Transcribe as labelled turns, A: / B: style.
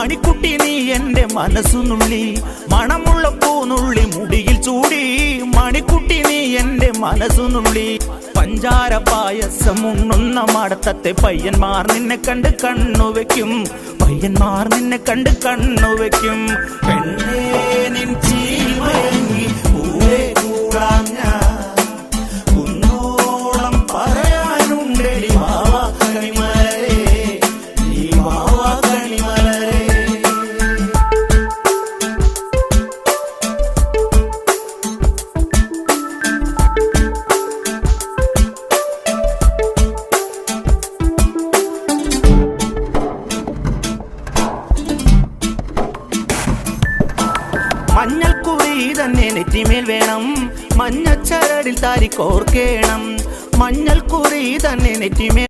A: മണിക്കുട്ടി നീ എൻ്റെ മനസ്സുനുള്ളി, മണമുള്ള പൂനുള്ളി മുടിയിൽ ചൂടി. മണിക്കുട്ടി നീ എൻ്റെ മനസ്സുനുള്ളി, പഞ്ചാര പായസം ഉണ്ണുന്ന മടത്തത്തെ പയ്യന്മാർ നിന്നെ കണ്ട് കണ്ണുവെക്കും, പയ്യന്മാർ നിന്നെ കണ്ട് കണ്ണുവെക്കും. പെണ്ണേ നിൻ ചീമയങ്ങി പൂവേ കൂടാം ഞാൻ, കുന്നോളം പറയാനുണ്ടെടി വാവാ കണിമലരേ, നീ വാവാ കണിമലരേ. മഞ്ഞൾക്കുറി തന്നെ നെറ്റിമേൽ വേണം, മഞ്ഞച്ചരടിൽ താരി കോർക്കേണം. മഞ്ഞൾക്കുറി തന്നെ നെറ്റിമേൽ